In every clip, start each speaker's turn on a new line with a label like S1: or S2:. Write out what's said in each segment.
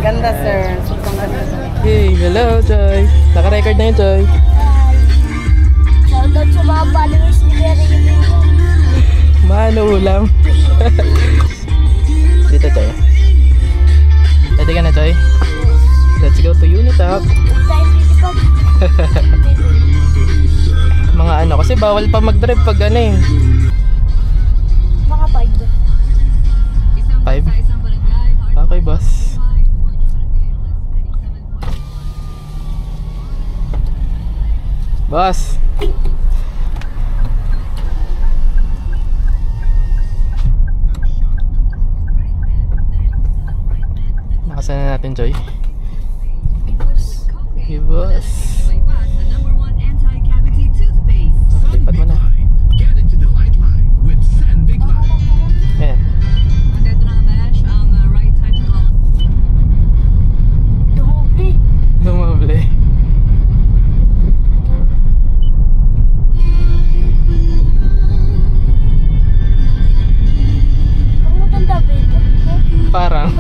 S1: Ganda, sir. Sobrang ganda.
S2: Hey, hello, Joy. Naka-record na yun, Joy.
S3: Shoutout sa mga followers ni Mary.
S2: Mano ulam. Dito, Joy. Ready ka na, Joy? Let's go to Unitop. Mga ano, kasi bawal pa mag-drive pag ano eh.
S3: Mga 5.
S2: 5? Okay, boss. Boss. Nakasan na natin, Joy. Okay, boss. Lipat mo na. Ayan. Dumable. Parang.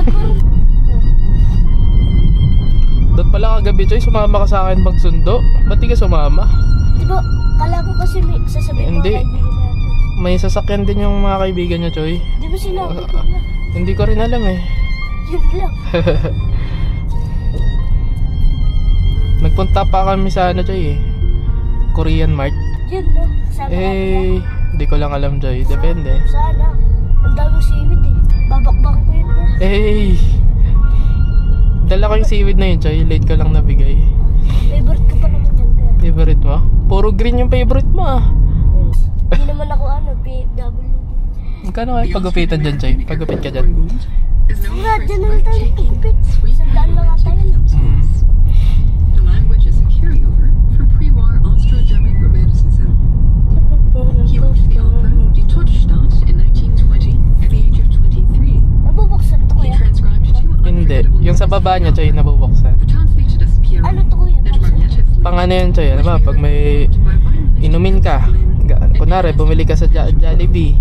S2: Doon pala kagabi, Choy, sumama ka sa akin magsundo. Ba't di ka sumama?
S3: Diba, kala ko kasi may sasabihin
S2: Hindi.
S3: mga kaibigan natin.
S2: May sasakyan din yung mga kaibigan niya, Choy.
S3: Di ba sinabi ko na?
S2: Hindi ko rin alam eh.
S3: Yun lang.
S2: Nagpunta pa kami sa ano, Choy eh, Korean Mart.
S3: Yun no. Sabi
S2: Eh, di ko lang alam, Joy. Depende.
S3: sana. Ang daming seaweed eh. Babakbak ko yun na.
S2: Eh, dala ko yung seaweed na yun, Choy. Late ko lang nabigay.
S3: Favorite ko pa naman yan kaya.
S2: Favorite mo? Puro green yung favorite mo ah.
S3: Hindi naman ako ano, PW.
S2: Magkano kaya pagupitan dyan, Choy? Pagupit ka dyan.
S3: Nga, dyan na lang tayo pagpit. Sandaan lang nga tayo.
S4: The language is a carryover from pre-war Austro-German Romanticism. He wrote the opera Die Todesstadt in 1920 at the age of 23.
S3: Nabubuksan to
S4: He
S3: kuya.
S4: transcribed two
S2: Hindi.
S4: unforgettable
S2: Yung sa baba niya, Choy, nabubuksan.
S4: The translated as Piero
S3: Ano to kuya?
S4: and Marietta
S2: Pang ano yun, Choy? Ano ba? Pag may inumin ka, kunwari, bumili ka sa Jollibee.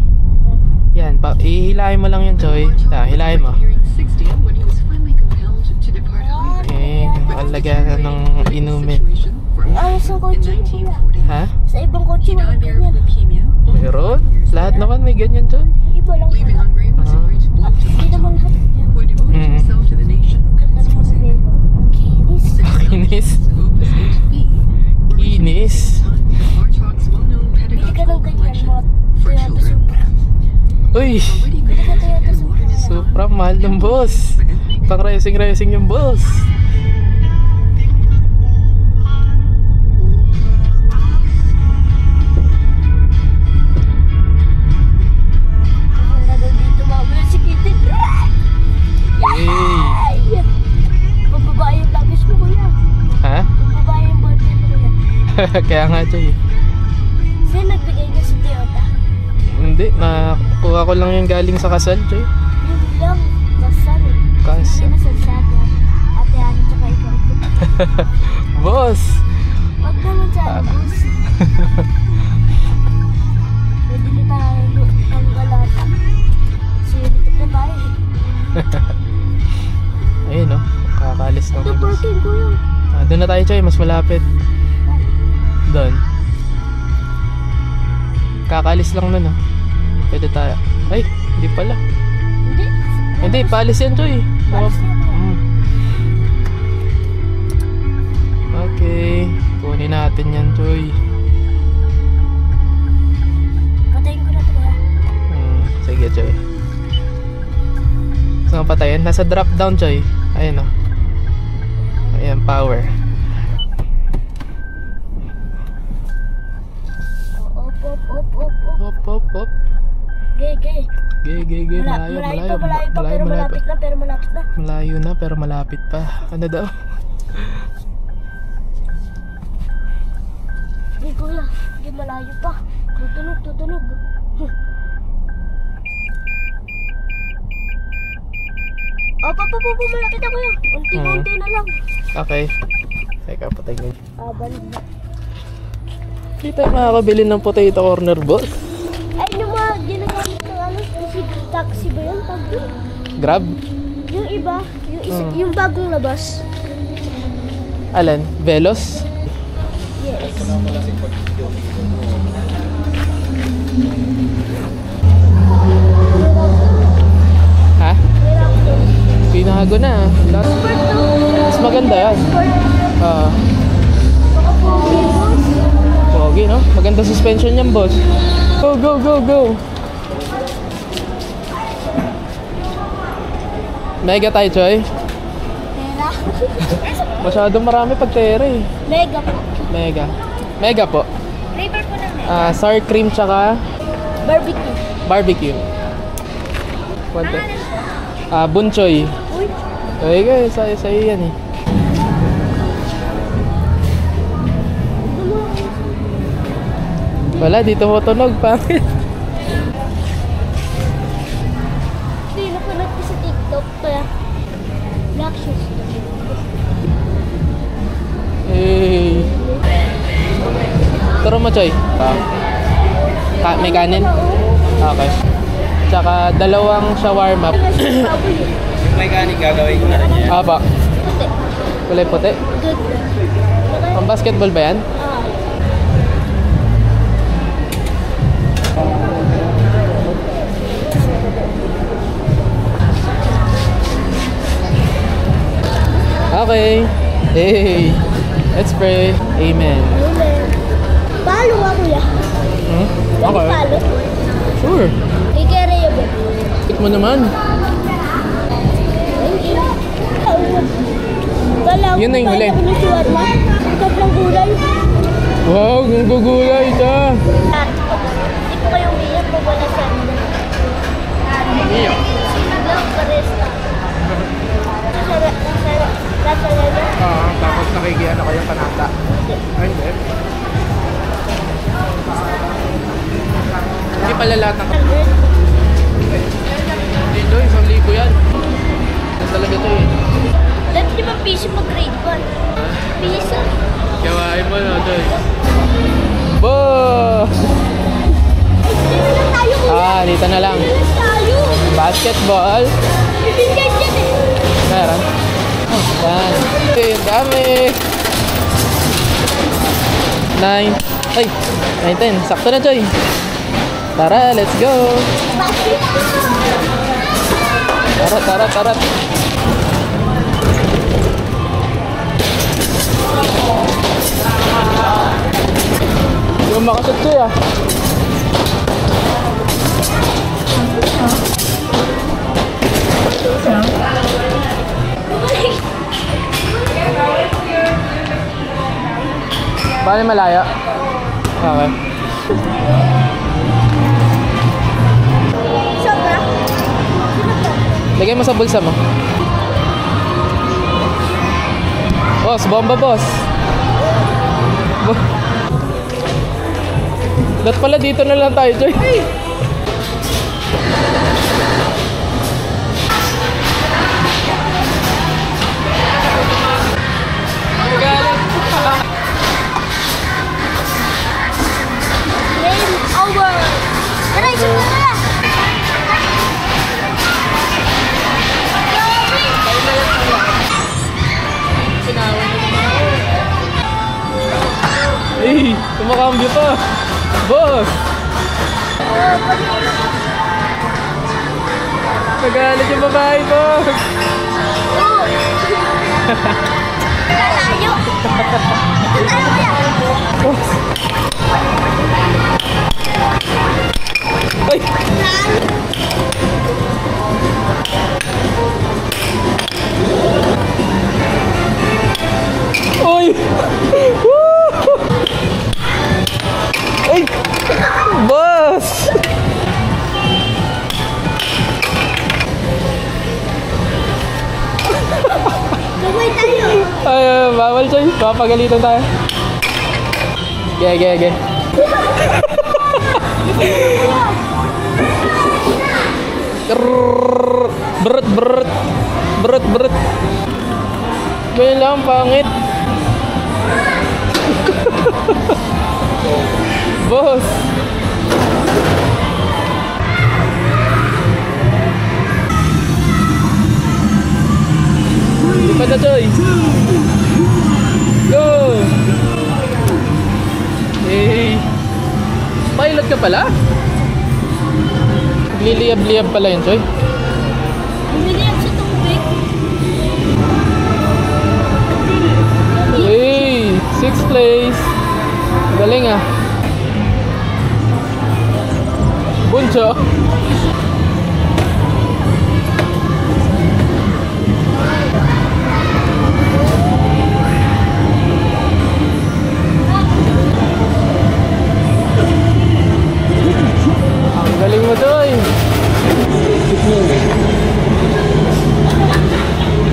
S2: Yan, ihilahin mo lang yun, Choy. Hilahin mo.
S4: when he was finally compelled to depart hungry.
S2: Eh, nakalagyan ng inumin.
S3: Ang sa kotse
S4: In
S3: kuya.
S4: 1940,
S2: Ha?
S3: Sa ibang kotse
S4: he
S3: wala
S4: died there of
S3: ganyan.
S4: leukemia.
S2: Meron? Lahat naman may ganyan, Choy.
S3: Iba lang
S4: Leaving
S3: pala.
S4: Hungary was a great blow
S3: At
S4: to
S3: hindi naman lahat.
S4: who had devoted himself to the nation and
S3: Ganda
S4: his
S3: naman
S4: music.
S3: ng bebo. Kinis.
S2: Kinis.
S4: Opus 8B.
S2: Kinis.
S4: Bartok's well-known
S3: Bili ka ng
S4: pedagogical
S3: ganyan
S4: collection
S3: mga
S4: for
S3: Toyota
S4: children.
S3: Supra.
S2: Uy!
S4: Already
S3: Bili ka
S4: credited
S3: Toyota
S4: as one of
S3: Supra.
S4: his
S2: Supra, mahal ng boss. Pang racing yung boss.
S3: Wala daw dito mamaya si Kitty.
S2: Hey!
S3: Ay! Pagbabae yung lapis mo kuya.
S2: Ha?
S3: Pagbabae yung birthday mo kuya.
S2: Kaya nga, Choy.
S3: Sino nagbigay niya sa Toyota?
S2: Hindi, nakuha ko lang yung galing sa kasal, Choy.
S3: Yun lang. Kasal eh.
S2: Kasal.
S3: Sabi na sa Sado. Ate Ani tsaka ikaw.
S2: Boss!
S3: Wag naman sa boss. Pwede na tayo ang galata. Sinitip na tayo eh.
S2: Ayun, no? Kakalis ng
S3: Ito
S2: boss.
S3: parking kuya.
S2: Doon na tayo, Choy. Mas malapit. Doon. Kakalis lang nun, no? Pwede tayo. Ay, hindi pala.
S3: Hindi.
S2: Hindi, paalis yan, Choy.
S3: Paalis yan, kuya.
S2: Okay. Kunin natin yan, Choy.
S3: Patayin ko na ito kuya.
S2: Sige, Choy. Saan patayin? Nasa drop down, Choy. Ayun, no? Ayan, power.
S3: Op, op, op, op, op.
S2: Hop, hop, hop.
S3: Gay, gay.
S2: Malayo,
S3: Malayo pa, pero malapit na, pero malapit na.
S2: Malayo na, pero malapit pa. Ano daw?
S3: Hindi kuya, hindi malayo pa. Tutunog, tutunog. Opo, malapit na kuya. Unti-unti na lang.
S2: Okay. Teka, patay ko.
S3: Balik na.
S2: Hindi tayo makakabili ng potato corner, boss.
S3: Ay, yung mga ginagamit ng ano, taxi ba yun? Pag
S2: Grab?
S3: Yung iba, yung bagong labas.
S2: Alin? Velos?
S3: Yes.
S2: Ha? Pinago na. Mas maganda yan. Pogi, no? Maganda suspension yan, boss. Go, go, go, go. Mega tayo, Choy.
S3: Pera.
S2: Masyadong marami pag tera eh.
S3: Mega po.
S2: Mega. Mega po.
S3: Flavor po ng mega.
S2: Sour cream tsaka
S3: Barbecue.
S2: barbecue. Kwante. Bunchoy.
S3: Uy.
S2: Okay, sa'yo yan eh. Wala, dito mo tunog pa.
S3: Hindi, napanood ko sa TikTok. Kaya, black shoes.
S2: Hey. Turo mo, Choy. May kanin? Okay. Tsaka dalawang shawarma.
S5: May kanin gagawin ko na rin yan.
S2: Apa.
S3: Puti.
S2: Kulay puti.
S3: Good.
S2: Pang basketball ba yan? Okay. Hey. Let's pray. Amen.
S3: Palo nga kuya.
S2: Okay.
S3: Palo.
S2: Sure.
S3: Ikereo ba?
S2: Tik mo naman. Yun na yung huli.
S3: Ako ng shawarma. Sobrang gulay.
S2: Wow, ang gugulay ito.
S3: Hindi po kayo umiyak pag wala siya.
S2: Umiyak?
S3: Lang, pares na. Nasa lalo.
S2: Tapos nakikiyan ako yung panata. Ay, hindi. Hindi pala lahat ng... Dito, 1,000 yan. Yan talaga ito eh.
S3: Dati di ba piso pa grade 1? Piso?
S2: Gawain mo na ito eh. Bo!
S3: Dito na lang tayo kuya.
S2: Dito na lang.
S3: Dito lang tayo.
S2: Basketball.
S3: Bibigyan dyan eh.
S2: Meron. Yan. Okay, ang dami. 9. Ay, 9, 10. Sakto na, Choy. Tara, let's go. Tara. Yung makasot, Choy ah. Bali malaya. Okay.
S3: Sobra?
S2: Lagay mo sa bulsa mo. Boss, bomba boss. Dapat pala dito na lang tayo, Joy.
S3: Game over. Tara, isa mo na.
S2: Hey, kumakambyo pa. Boss! Nagalit yung babae, boss!
S3: Tayo. Tayo kaya.
S2: Boss! Ay! Uy! Woo! Ay! Boss!
S3: Gawin tayo.
S2: Ay, bawal siya. Papagalitan tayo. Ge. Brut. Ganyan lang, pangit. Boss. na, Joy. Go! Hey! Pilot ka pala? Liliyab-liyab pala yun, Joy.
S3: Bumili ako sa tubig.
S2: Hey! 6th place! Galing ah. Buncho. Ang galing mo, Joy.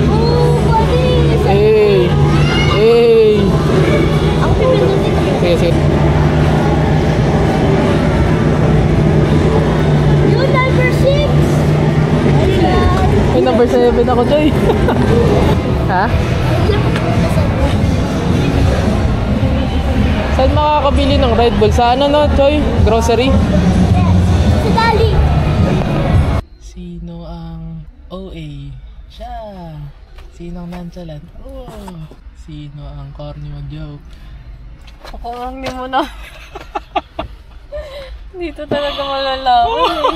S3: Oh, buddy!
S2: Hey! Hey!
S3: Ako pipindutin ko.
S2: Sige, sige.
S3: Yung number 6! Ayan!
S2: Ay, number 7 ako, Joy. Ha?
S3: Diyan ko pumunta sa buhay.
S2: Saan makakabili ng Red Bull? Sa ano, no, Joy? Grocery?
S3: Sa Dali!
S2: Sino ang OA? Siya! Sino ang nonchalant? Oh! Sino ang corny mag-joke?
S1: Ako ang hindi mo na. Dito talaga malalaman eh.